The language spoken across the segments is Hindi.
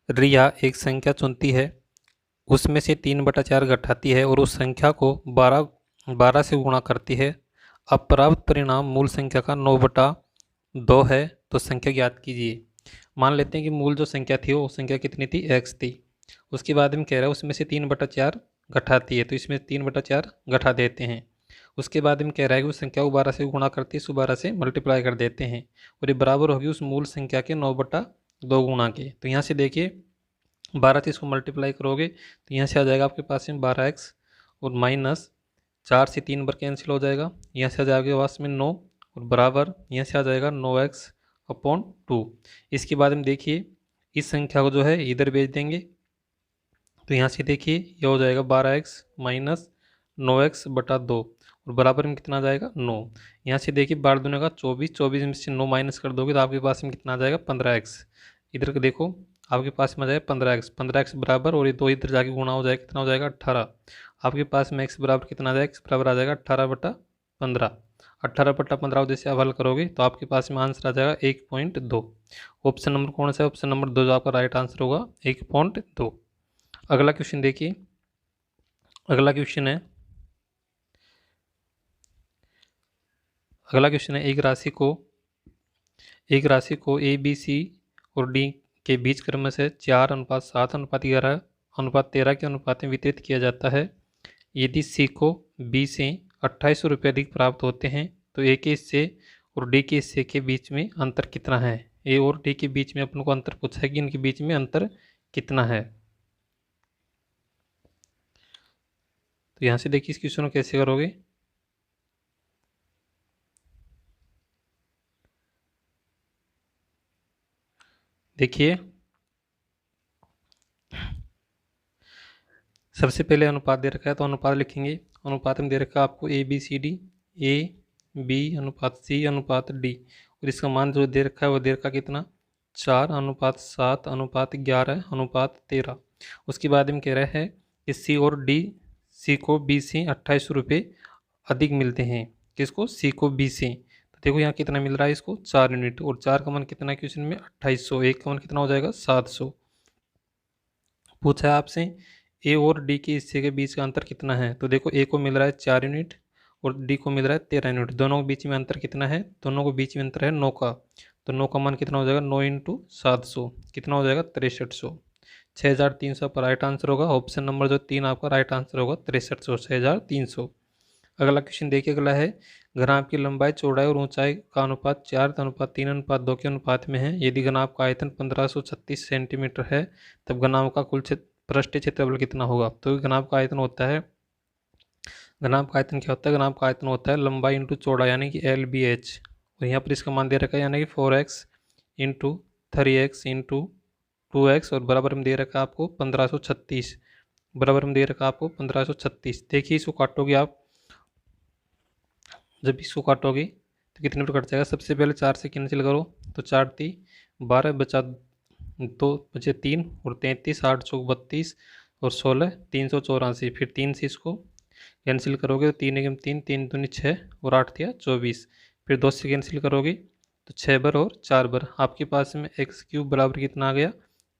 रिया एक संख्या चुनती है, उसमें से 3/4 घटाती है और उस संख्या को 12 से गुणा करती है। अब प्राप्त परिणाम मूल संख्या का 9/2 है, तो संख्या ज्ञात कीजिए। मान लेते हैं कि मूल जो संख्या थी वो संख्या कितनी थी, x थी। उसके बाद हम कह रहे हैं उसमें से 3/4 घटाती है, तो इसमें 3/4 घटा देते हैं। उसके बाद हम कह रहा है कि उस संख्या को 12 से गुणा करती है, उस 12 से मल्टीप्लाई कर देते हैं और ये बराबर होगी उस मूल संख्या के 9/2 गुणा के। तो यहाँ से देखिए 12 से इसको मल्टीप्लाई करोगे तो यहाँ से आ जाएगा आपके पास में 12x और माइनस 4 से 3 बार कैंसिल हो जाएगा, यहाँ से आ जाएगा पास में 9 और बराबर यहाँ से आ जाएगा 9x/2। इसके बाद हम देखिए इस संख्या को जो है इधर भेज देंगे, तो यहाँ से देखिए ये हो जाएगा 12x माइनस 9x/2 और बराबर में कितना आ जाएगा 9। यहाँ से देखिए 12 दूनी का 24, 24 में से 9 माइनस कर दोगे तो आपके पास में कितना आ जाएगा 15x। इधर का देखो आपके पास में आ जाएगा 15x, 15x बराबर और ये 2 इधर जाके गुणा हो जाएगा, कितना हो जाएगा 18। आपके पास में x बराबर कितना आ जाएगा, x बराबर आ जाएगा 18/15। 18/15 जैसे आप हल करोगे तो आपके पास में आंसर आ जाएगा 1.2। ऑप्शन नंबर कौन सा है, ऑप्शन नंबर 2 जो आपका राइट आंसर होगा 1.2। अगला क्वेश्चन देखिए, अगला क्वेश्चन है एक राशि को ए बी सी और डी के बीच क्रम से 4:7:11:13 के अनुपात में वितरित किया जाता है। यदि सी को बी से 2800 रुपये अधिक प्राप्त होते हैं तो ए के हिस्से और डी के हिस्से के बीच में अंतर कितना है। ए और डी के बीच में अपन को अंतर पूछा है कि इनके बीच में अंतर कितना है। तो यहाँ से देखिए इस क्वेश्चन को कैसे करोगे। देखिए सबसे पहले अनुपात दे रखा है तो अनुपात लिखेंगे। अनुपात में दे रखा है आपको A B C D, A B अनुपात सी अनुपात डी, और इसका मान जो दे रखा है वो दे रखा कितना 4:7:11:13। उसके बाद हम कह रहे हैं कि सी और डी, सी को बी से 2800 रुपये अधिक मिलते हैं। किसको, सी को बी से। तो देखो यहाँ कितना मिल रहा है इसको 4 यूनिट, और 4 का मान कितना है क्वेश्चन में 2800, एक का मान कितना हो जाएगा 700। पूछा है आपसे ए और डी के हिस्से के बीच का अंतर कितना है, तो देखो ए को मिल रहा है 4 यूनिट और डी को मिल रहा है 13 यूनिट। दोनों के बीच में अंतर कितना है, दोनों के बीच में अंतर है 9 का। तो 9 का मान कितना हो जाएगा 9 × 700, कितना हो जाएगा 6300। 6300 पर राइट आंसर होगा ऑप्शन नंबर जो 3 आपका राइट आंसर होगा 6300, 6300। अगला क्वेश्चन देखिए, अगला है घनाभ की लंबाई चौड़ाई और ऊंचाई का अनुपात 4:3:2 के अनुपात में है। यदि घनाभ का आयतन 1536 सेंटीमीटर है तब घनाभ का कुल पृष्ठीय क्षेत्रफल कितना होगा। तो घनाभ का आयतन होता है, घनाभ का आयतन क्या होता है, घनाभ का आयतन होता है लंबाई इंटू चौड़ाई यानी कि LBH। और यहाँ पर इसका मान दे रखा है यानी कि 4x × 3x × 2x और बराबर में दे रखा है आपको 1536, बराबर में दे रखा है आपको 1536। देखिए इसको काटोगे आप, जब इसको काटोगे तो कितने पर कट जाएगा। सबसे पहले 4 से कैंसिल करो तो 4 × 3 = 12, बचा 2 बचे 3 और 33, 8 × 4 = 32 और 16 384। फिर 3 से इसको कैंसिल करोगे तो 3 × 3 3 दूनी 6 और 8 × 24। फिर 2 से कैंसिल करोगे तो 6 बार और 4 बार। आपके पास में x³ बराबर कितना आ गया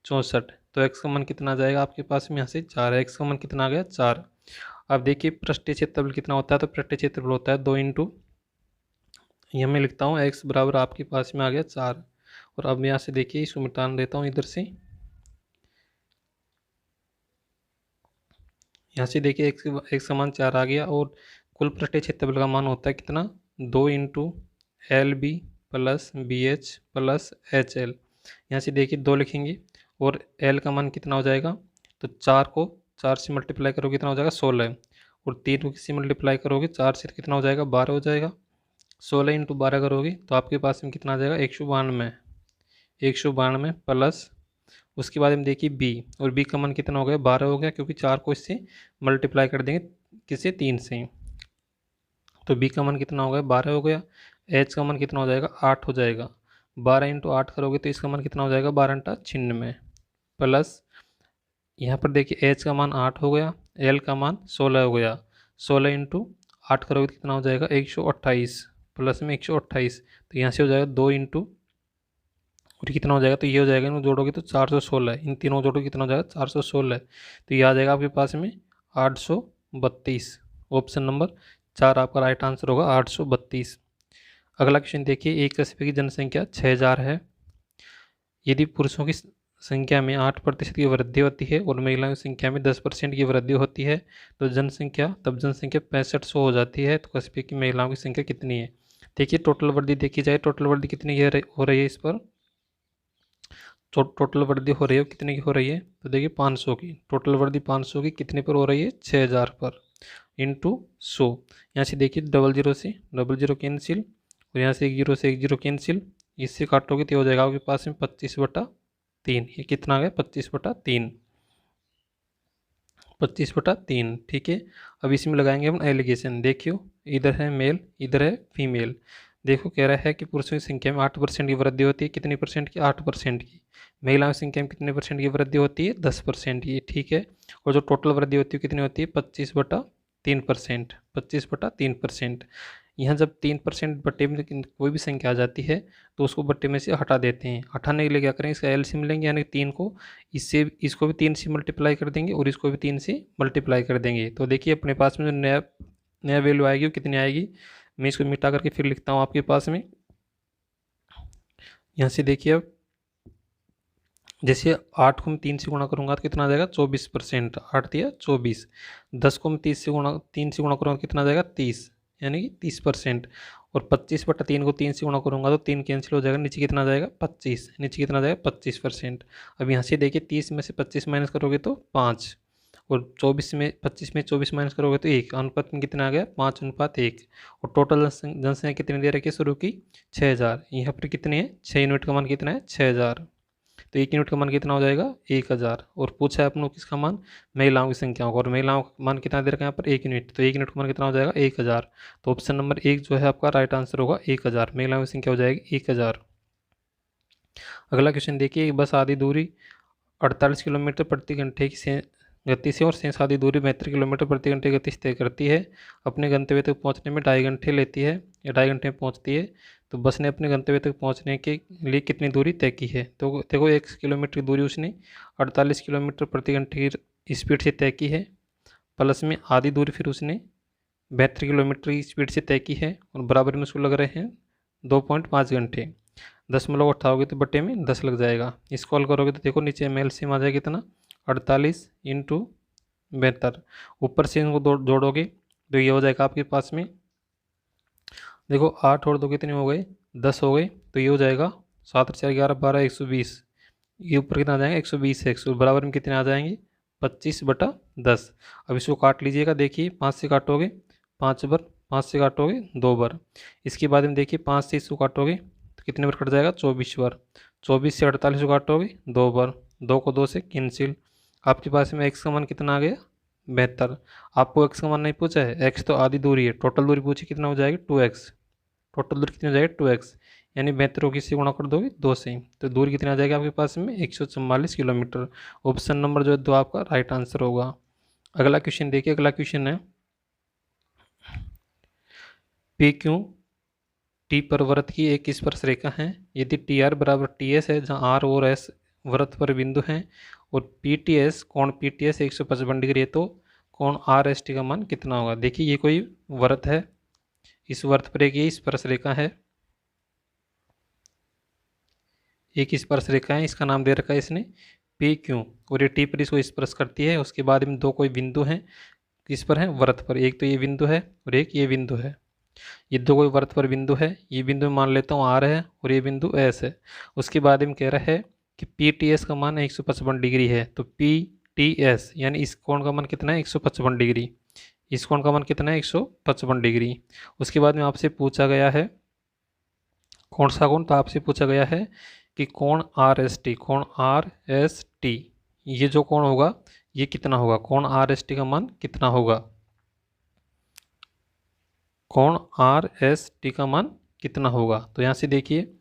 64। तो x का मान कितना आ जाएगा आपके पास में यहाँ से 4 है, x का मान कितना आ गया 4। अब देखिए पृष्ठीय क्षेत्रफल कितना होता है, तो पृष्ठीय क्षेत्रफल होता है 2 × यहाँ मैं लिखता हूँ x बराबर आपके पास में आ गया 4। और अब मैं यहाँ से देखिए इसको मिटा देता हूँ इधर से, यहाँ से देखिए x का मान 4 आ गया और कुल पृष्ठीय क्षेत्रफल का मान होता है कितना 2 × LB + BH + HL। यहाँ से देखिए 2 लिखेंगे और L का मान कितना हो जाएगा, तो 4 को 4 से मल्टीप्लाई करोगे कितना हो जाएगा 16 और 3 को किसी मल्टीप्लाई करोगे 4 से कितना हो जाएगा 12 हो जाएगा। 16 × 12 करोगे तो आपके पास में कितना आ जाएगा 192, 192 प्लस उसके बाद हम देखिए बी, और बी का मान कितना हो गया 12 हो गया, क्योंकि 4 को इससे मल्टीप्लाई कर देंगे किससे 3 से। तो बी का मान कितना हो गया 12 हो गया। एच का मान कितना हो जाएगा 8 हो जाएगा। 12 × 8 करोगे तो इसका मान कितना हो जाएगा 12 × 96 प्लस यहाँ पर देखिए एच का मान 8 हो गया, एल का मान 16 हो गया। 16 × 8 करोगे तो कितना हो जाएगा 128 प्लस में 128। तो यहाँ से हो जाएगा 2 × और कितना हो जाएगा, तो ये हो जाएगा, इनको जोड़ोगे तो 416, इन तीनों जोड़ोगे कितना हो जाएगा 416, तो ये आ जाएगा आपके पास में 832। ऑप्शन नंबर 4 आपका राइट आंसर होगा 832। अगला क्वेश्चन देखिए, एक कस्बे की जनसंख्या 6000 है। यदि पुरुषों की संख्या में 8% की वृद्धि होती है और महिलाओं की संख्या में 10% की वृद्धि होती है तो जनसंख्या 6500 हो जाती है, तो कस्बे की महिलाओं की संख्या कितनी है। देखिए टोटल वृद्धि देखी जाए, टोटल वृद्धि कितनी हो रही है इस पर, टोटल वृद्धि हो रही है कितने की हो रही है, तो देखिए 500 की, टोटल वृद्धि 500 की कितने पर हो रही है, 6000 पर, इंटू 100। यहाँ से देखिए डबल जीरो कैंसिल, और यहाँ से एक जीरो कैंसिल, इससे काटोगे तो हो जाएगा आपके पास में 25/3। ये कितना आ गया, 25/3, 25/3। ठीक है, अब इसमें लगाएंगे हम एलिगेशन। देखियो इधर है मेल, इधर है फीमेल। देखो कह रहा है कि पुरुषों की संख्या में 8% की वृद्धि होती है, कितनी परसेंट की, 8% की। महिलाओं की संख्या में कितने परसेंट की वृद्धि होती है, 10% की। ठीक है, और जो टोटल वृद्धि होती है कितनी होती है, 25/3%, 25/3%। यहाँ जब 3% बट्टे में कोई भी संख्या आ जाती है तो उसको बट्टे में से हटा देते हैं। हटाने के लिए क्या करेंगे, इसका एलसीएम लेंगे, यानी 3 को इससे, इसको भी 3 से मल्टीप्लाई कर देंगे और इसको भी 3 से मल्टीप्लाई कर देंगे। तो देखिए अपने पास में जो नया नया वैल्यू आएगी वो कितनी आएगी, मैं इसको मिटा करके फिर लिखता हूँ आपके पास में। यहाँ से देखिए अब जैसे 8 को मैं 3 से गुणा करूँगा तो कितना आ जाएगा, 24%, 8 दिया 24। 10 को मैं 3 से गुणा करूँगा तो कितना आ जाएगा, 30, यानी कि 30%। और 25/3 को 3 से गुणा करूँगा तो 3 कैंसिल हो जाएगा, नीचे कितना आ जाएगा 25, नीचे कितना आ जाएगा 25%। अब यहाँ से देखिए 30 में से 25 माइनस करोगे तो 5, और 25 में 24 माइनस करोगे तो 1, अनुपात में कितना आ गया, 5:1। और टोटल जनसंख्या कितनी दे रखी है शुरू की, 6000। यहाँ पर कितनी है, 6 यूनिट का मान कितना है, 6000। तो 1 यूनिट का मान कितना हो जाएगा, 1000। और पूछा है अपनों किसका मान, महिलाओं की संख्या को, और महिलाओं का मान कितना दे रखा है यहाँ पर, 1 यूनिट। तो 1 यूनिट का मान कितना हो जाएगा, 1000। तो ऑप्शन नंबर 1 जो है आपका राइट आंसर होगा 1000, महिलाओं की संख्या हो जाएगी 1000। अगला क्वेश्चन देखिए, बस आधी दूरी 48 किलोमीटर प्रति घंटे की गति से और शेष आधी दूरी 72 किलोमीटर प्रति घंटे गति से तय करती है। अपने गंतव्य तक पहुंचने में 2.5 घंटे लेती है, या 2.5 घंटे में पहुंचती है। तो बस ने अपने गंतव्य तक पहुंचने के लिए कितनी दूरी तय की है, तो देखो 1 किलोमीटर की दूरी उसने 48 किलोमीटर प्रति घंटे की स्पीड से तय की है, प्लस में आधी दूरी फिर उसने 72 किलोमीटर की स्पीड से तय की है, और बराबर में उसको लग रहे हैं 2.5 घंटे। 10 उठाओगे तो बट्टे में 10 लग जाएगा। इसको हल करोगे तो देखो नीचे एलसीएम आ जाएगा कितना, 48 इंटू 72, ऊपर से इनको जोड़ोगे तो ये हो जाएगा आपके पास में, देखो 8 और 2 कितने हो गए, 10 हो गए। तो ये हो जाएगा 7 और 4 11 12 120, ये ऊपर कितना आ जाएगा 120 है, 100 बराबर में कितने आ जाएंगे 25/10। अब इसको काट लीजिएगा, देखिए 5 से काटोगे 5 बार, 5 से काटोगे 2 बार। इसके बाद में देखिए 5 से इसको काटोगे तो कितने बार कट जाएगा, 24 बार। 24 से 48 को काटोगे 2 बार, 2 को 2 से कैंसिल। आपके पास में एक्स का मान कितना आ गया, 72। आपको एक्स का मान नहीं पूछा है, एक्स तो आधी दूरी है, टोटल दूरी पूछी कितना हो जाएगी 2x, टोटल दूरी कितनी हो जाएगी 2x, यानी 72 को किससे गुणा कर दोगे 2 से, तो दूरी कितनी आ जाएगी आपके पास में 144 किलोमीटर। ऑप्शन नंबर जो है 2 आपका राइट आंसर होगा। अगला क्वेश्चन देखिए, अगला क्वेश्चन है पी क्यू टी पर वृत्त की एक स्पर्श रेखा है। यदि टी आर बराबर टी एस है, जहाँ आर और एस वृत्त पर बिंदु हैं, और पी टी एस कोण पी टी एस 155 डिग्री है, तो कोण आर एस टी का मान कितना होगा। देखिए ये कोई वृत्त है, इस वृत्त पर एक ये स्पर्श रेखा है, एक स्पर्श रेखा है, इसका नाम दे रखा है इसने पी क्यू, और ये टी पर इसको स्पर्श करती है। उसके बाद में दो कोई बिंदु हैं, किस पर है, वृत्त पर। एक तो ये बिंदु है और एक ये बिंदु है, ये दो कोई वृत्त पर बिंदु है। ये बिंदु मान लेता हूँ आर है और ये बिंदु एस है। उसके बाद में कह रहा है कि पी टी एस का मान 155 डिग्री है, तो पी टी एस यानी इस कोण का मान कितना है 155 डिग्री, इस कोण का मान कितना है 155 डिग्री। उसके बाद में आपसे पूछा गया है कौन सा कोण, तो आपसे पूछा गया है कि कोण आर एस टी, कोण आर एस टी, ये जो कोण होगा ये कितना होगा, कोण आर एस टी का मान कितना होगा, कोण आर एस टी का मान कितना होगा। तो यहाँ से देखिए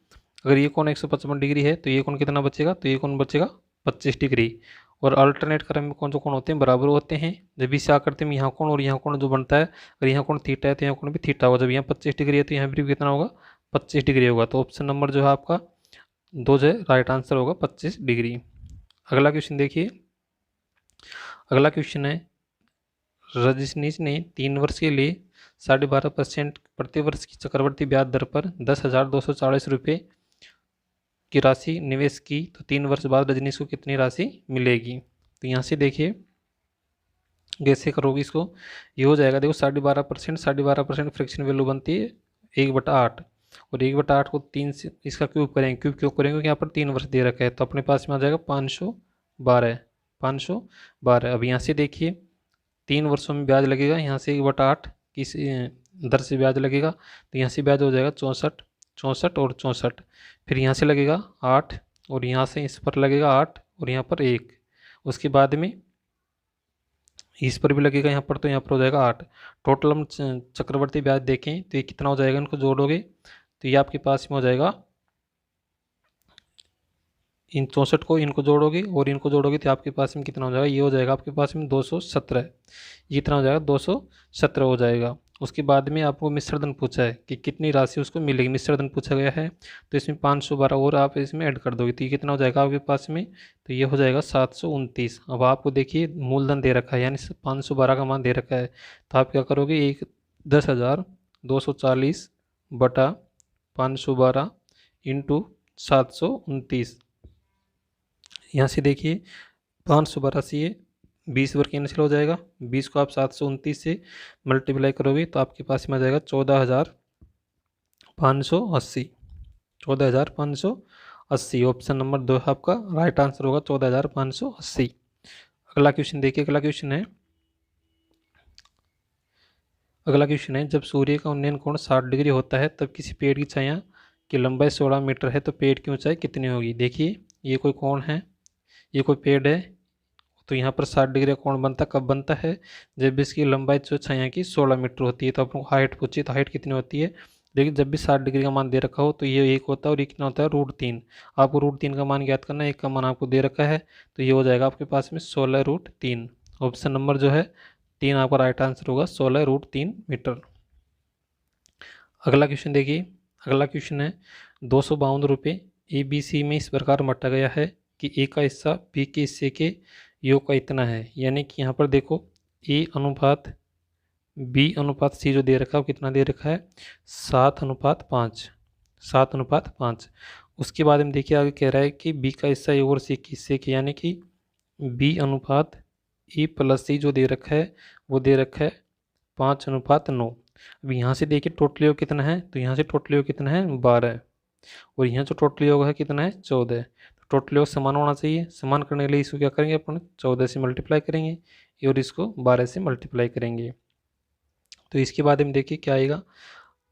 अगर ये कोण 155 डिग्री है तो ये कोण कितना बचेगा, तो ये कोण बचेगा 25 डिग्री। और अल्टरनेट क्रम में कौन जो कोण होते हैं बराबर होते हैं। जब इसे आ करते हैं यहाँ कोण और यहाँ कोण जो बनता है, अगर यहाँ कोण थीटा है तो यहाँ कोण भी थीटा होगा। जब यहाँ 25 डिग्री है तो यहाँ भी कितना होगा 25 डिग्री होगा। तो ऑप्शन नंबर जो है आपका दो जो है राइट आंसर होगा 25 डिग्री। अगला क्वेश्चन देखिए। अगला क्वेश्चन है, रजनीश ने 3 वर्ष के लिए 12.5% प्रति वर्ष की चक्रवर्ती ब्याज दर पर 10,240 रुपये की राशि निवेश की, तो 3 वर्ष बाद रजनीश को कितनी राशि मिलेगी। तो यहाँ से देखिए कैसे करोगे इसको। ये हो जाएगा, देखो 12.5% फ्रैक्शन वैल्यू बनती है 1/8, और 1/8 को 3 से इसका क्यूब करेंगे। क्यूब क्यों करेंगे, क्योंकि यहाँ पर 3 वर्ष दे रखा है, तो अपने पास में आ जाएगा 512। अब यहाँ से देखिए 3 वर्षों में ब्याज लगेगा, यहाँ से 1/8 किस दर से ब्याज लगेगा, तो यहाँ से ब्याज हो जाएगा 64 64 और 64। फिर यहाँ से लगेगा 8, और यहाँ से इस पर लगेगा 8, और यहाँ पर 1। उसके बाद में इस पर भी लगेगा यहाँ पर, तो यहाँ पर हो जाएगा 8। टोटल हम चक्रवर्ती ब्याज देखें तो ये कितना हो जाएगा, इनको जोड़ोगे तो ये आपके पास में हो जाएगा, इन 64 को इनको जोड़ोगे और इनको जोड़ोगे तो आपके पास में कितना हो जाएगा, ये हो जाएगा आपके पास में 217। ये कितना हो जाएगा, 217 हो जाएगा। उसके बाद में आपको मिश्र धन पूछा है कि कितनी राशि उसको मिलेगी, मिश्र धन पूछा गया है, तो इसमें 512 और आप इसमें ऐड कर दोगे तो ये कितना हो जाएगा आपके पास में, तो ये हो जाएगा 729। अब आपको देखिए मूलधन दे रखा है, यानी 512 का मान दे रखा है, तो आप क्या करोगे, 10,240 बटा 512 इंटू 729। यहाँ से देखिए 512 से ये 20 बार कैंसिल हो जाएगा, 20 को आप 729 से मल्टीप्लाई करोगे तो आपके पास में आ जाएगा 14,580। 14,580 ऑप्शन नंबर 2 आपका राइट आंसर होगा, 14,580। अगला क्वेश्चन देखिए। अगला क्वेश्चन है, जब सूर्य का उन्नयन कोण 60 डिग्री होता है तब किसी पेड़ की छाया की लंबाई 16 मीटर है, तो पेड़ की ऊंचाई कितनी होगी। देखिए ये कोई कोण है, ये कोई पेड़ है, तो यहाँ पर 60 डिग्री का कोण बनता कब बनता है, जब इसकी लंबाई जो छाया की 16 मीटर होती है। तो आपको हाइट पूछी, तो हाइट कितनी होती है, देखिए जब भी 60 डिग्री का मान दे रखा हो तो ये 1 होता है, और ये कितना होता है, √3। आपको √3 का मान ज्ञात करना है, 1 का मान आपको दे रखा है, तो ये हो जाएगा आपके पास में 16√3। ऑप्शन नंबर जो है 3 आपका राइट आंसर होगा, 16√3 मीटर। अगला क्वेश्चन देखिए। अगला क्वेश्चन है, 252 रुपये ABC में इस प्रकार बांटा गया है कि A का हिस्सा B के हिस्से के योग का इतना है, यानी कि यहाँ पर देखो A अनुपात B अनुपात C जो दे रखा है वो कितना दे रखा है, 7:5। 7:5। उसके बाद में देखिए आगे कह रहा है कि B का हिस्सा A और C के हिस्से के, यानी कि B अनुपात E + C जो दे रखा है वो दे रखा है 5:9। अब यहाँ से देखिए टोटल योग कितना है, तो यहाँ से टोटल योग कितना है, 12, और यहाँ जो टोटल योग है कितना है, 14। तो टोटल योग समान होना चाहिए, समान करने के लिए इसको क्या करेंगे अपन, 14 से मल्टीप्लाई करेंगे और इसको 12 से मल्टीप्लाई करेंगे। तो इसके बाद में देखिए क्या आएगा,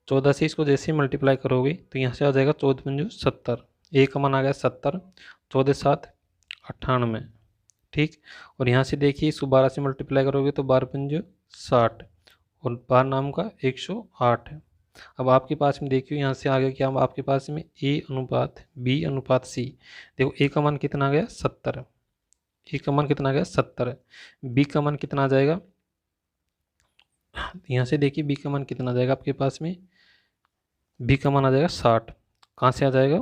14 से इसको जैसे ही मल्टीप्लाई करोगे तो यहाँ से आ जाएगा 14×5 70, A का मान आ गया 70, 14×7 98, ठीक। और यहाँ से देखिए इसको 12 से मल्टीप्लाई करोगे तो 12×5 60, और 12 नाम का 108। अब आपके पास में देखिए यहाँ से आ गया क्या, आपके पास में A अनुपात B अनुपात C। देखो A का मान कितना आ गया, 70, A का मान कितना आ गया 70, B का मान कितना आ जाएगा, यहाँ से देखिए B का मान कितना आ जाएगा आपके पास में, B का मान आ जाएगा 60। कहाँ से आ जाएगा,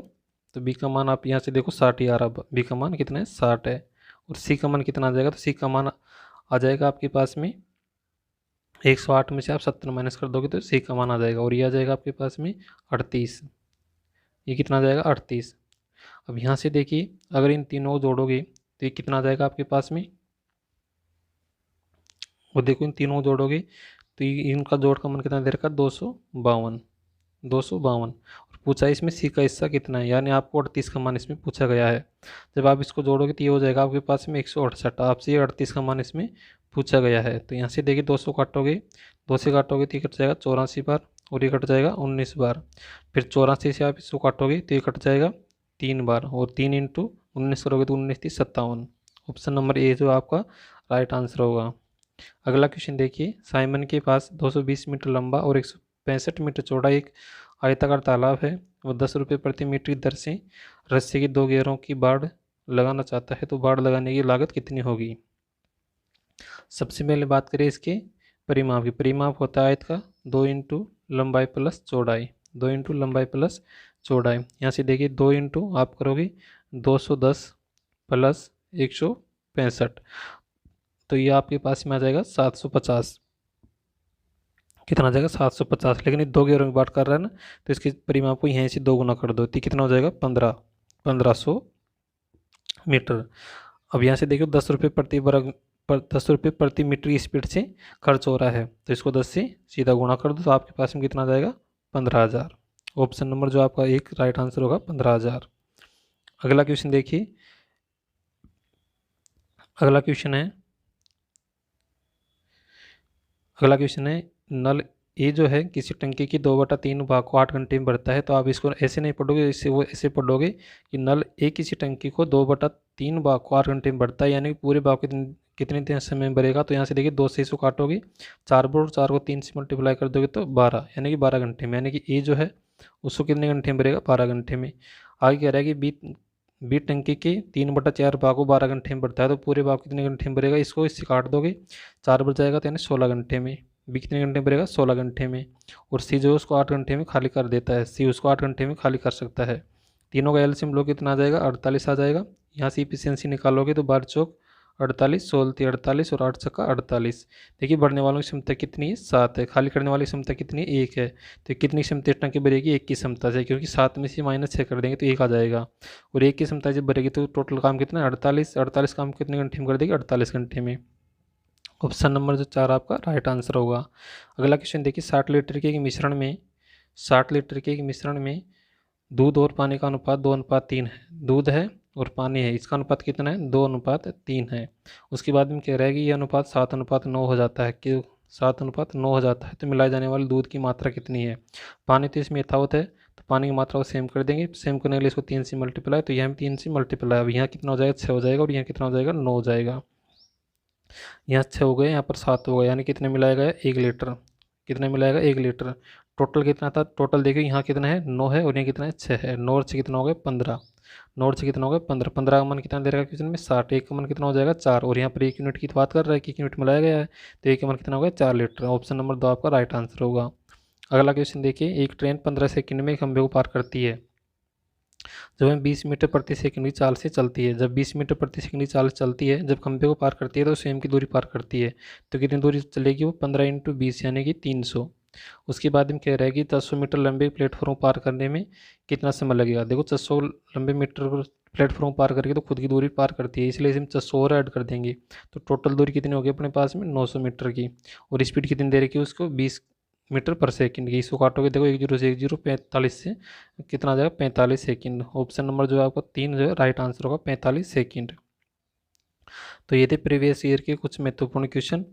तो B का मान आप यहाँ से देखो 60 ही आ रहा, B का मान कितना है, 60 है। और C का मान कितना आ जाएगा, तो C का मान आ जाएगा आपके पास में 108 में से आप 70 माइनस कर दोगे तो C का मान आ जाएगा, और ये आ जाएगा आपके पास में 38। ये कितना आ जाएगा, 38। अब यहाँ से देखिए अगर इन तीनों को जोड़ोगे तो ये कितना आ जाएगा आपके पास में, और देखो इन तीनों को जोड़ोगे तो इनका जोड़ का मान कितना दे रखा है, 252। 252। और पूछा है इसमें C का हिस्सा कितना है, यानी आपको 38 का मान इसमें पूछा गया है। जब आप इसको जोड़ोगे तो ये हो जाएगा आपके पास में 168। आपसे ये 38 का मान इसमें पूछा गया है। तो यहाँ से देखिए 200 काटोगे, 2 से काटोगे तो ये कट जाएगा 84 बार, और ये कट जाएगा 19 बार। फिर 84 से आप इसको काटोगे तो ये कट जाएगा 3 बार, और 3 × 19 करोगे तो 19 × 57। ऑप्शन नंबर ए जो आपका राइट आंसर होगा। अगला क्वेश्चन देखिए। साइमन के पास 220 मीटर लंबा और 165 मीटर चौड़ा एक आयताकार तालाब है। वो 10 रुपये प्रति मीटर की दर से रस्सी की 2 घेरों की बाड़ लगाना चाहता है, तो बाड़ लगाने की लागत कितनी होगी। सबसे पहले बात करें इसके परिमाप की। परिमाप होता है आयत का 2 × लंबाई प्लस चौड़ाई, 2 × लंबाई प्लस चौड़ाई। यहाँ से देखिए 2 इंटू आप करोगे 210 प्लस 165, तो ये आपके पास में आ जाएगा 750। कितना आ जाएगा 750, लेकिन ये दो घेरों में बांट कर रहा है ना, तो इसके परिमाप को यहीं से 2 गुना कर दो तो कितना हो जाएगा 1500 मीटर। अब यहाँ से देखो 10 रुपये प्रति वर्ग पर 10 रुपये प्रति मीटर की स्पीड से खर्च हो रहा है, तो इसको 10 से सीधा गुणा कर दो तो आपके पास में कितना आ जाएगा 15,000। ऑप्शन नंबर जो आपका एक राइट आंसर होगा 15,000। अगला क्वेश्चन देखिए, अगला क्वेश्चन है अगला क्वेश्चन है नल ए जो है किसी टंकी की 2/3 भाग को 8 घंटे में भरता है। तो आप इसको ऐसे नहीं पढ़ोगे, इससे वो ऐसे पढ़ोगे कि नल ए किसी टंकी को 2/3 भाग को 8 घंटे में भरता है, यानी पूरे भाग को कितने दिन समय में भरेगा। तो यहाँ से देखिए 2 से इसको काटोगे, 4 बोर्ड 4 को 3 से मल्टीप्लाई कर दोगे तो 12, यानी कि 12 घंटे में, यानी कि ए जो है उसको कितने घंटे में भरेगा 12 घंटे में। आगे कह रहा है कि बी टंकी के 3/4 भाग को 12 घंटे में भरता है, तो पूरे भाग कितने घंटे में भरेगा, इसको इससे काट दोगे 4 बच जाएगा तो यानी 16 घंटे में। बी कितने घंटे में भरेगा 16 घंटे में। और सी जो है उसको 8 घंटे में खाली कर देता है, सी उसको 8 घंटे में खाली कर सकता है। तीनों का एलसीएम लो कितना आ जाएगा 48 आ जाएगा। यहाँ से इफिशियंसी निकालोगे तो 12 चौक 48, 16 48 और 8 छक्का 48। देखिए बढ़ने वालों की क्षमता कितनी है 7 है, खाली करने वाली क्षमता कितनी है 1 है। तो कितनी क्षमता टंकी भरेगी 1 की क्षमता से, क्योंकि 7 में से -6 कर देंगे तो 1 आ जाएगा। और 1 की क्षमता जब भरेगी तो टोटल काम कितना है 48 काम कितने घंटे में कर देगी 48 घंटे में। ऑप्शन नंबर जो 4 आपका राइट आंसर होगा। अगला क्वेश्चन देखिए 60 लीटर के एक मिश्रण में 60 लीटर के एक मिश्रण में दूध और पानी का अनुपात 2:3 है। दूध है और पानी है, इसका अनुपात कितना है 2:3 है। उसके बाद में कह रहा है कि यह अनुपात 7:9 हो जाता है, कि 7:9 हो जाता है तो मिलाए जाने वाले दूध की मात्रा कितनी है। पानी तो इसमें यथावत है तो पानी की मात्रा को सेम कर देंगे, सेम करने के लिए इसको 3 से मल्टीप्लाई, तो यहाँ भी 3 से मल्टीप्लाई। अब यहाँ कितना हो जाएगा 6 हो जाएगा और यहाँ कितना हो जाएगा 9 हो जाएगा। यहाँ 6 हो गए, यहाँ पर 7 हो गए, यानी कितने मिलाया गया 1 लीटर। कितने मिलाएगा 1 लीटर। टोटल कितना था, टोटल देखिए यहाँ कितना है 9 है और यहाँ कितना है 6 है। 9 से कितना हो गया 15, 9 से कितना हो गया 15, 15 का मन कितना दे रहा है क्वेश्चन में 60, 1 का मन कितना हो जाएगा 4, और यहाँ पर 1 यूनिट की बात कर रहा है कि 1 यूनिट मिलाया गया है तो 1 का मन कितना हो गया 4 लीटर। ऑप्शन नंबर 2 आपका राइट आंसर होगा। अगला क्वेश्चन देखिए, एक ट्रेन 15 सेकंड में खंभे को पार करती है जब हम 20 मीटर प्रति सेकंड की चाल से चलती है। जब 20 मीटर प्रति सेकंड की चाल से चलती है, जब खंभे को पार करती है तो सेम की दूरी पार करती है, तो कितनी दूरी चलेगी वो 15 × 20 यानी कि 300। उसके बाद हम कह रहे हैं कि 400 मीटर लंबे प्लेटफॉर्म पार करने में कितना समय लगेगा। देखो 400 लंबे मीटर प्लेटफॉर्म पार करके तो खुद की दूरी पार करती है, इसलिए हम 400 और ऐड कर देंगे तो टोटल दूरी कितनी होगी अपने पास में 900 मीटर की। और स्पीड कितनी दे रखी है उसको 20 मीटर पर सेकंड की। इसको काटोगे देखो 1 0 से 1 0 45 से कितना आ जाएगा 45 सेकंड। ऑप्शन नंबर जो है आपका 3 जो है राइट आंसर होगा 45 सेकंड। तो ये थे प्रीवियस ईयर के कुछ महत्वपूर्ण क्वेश्चन।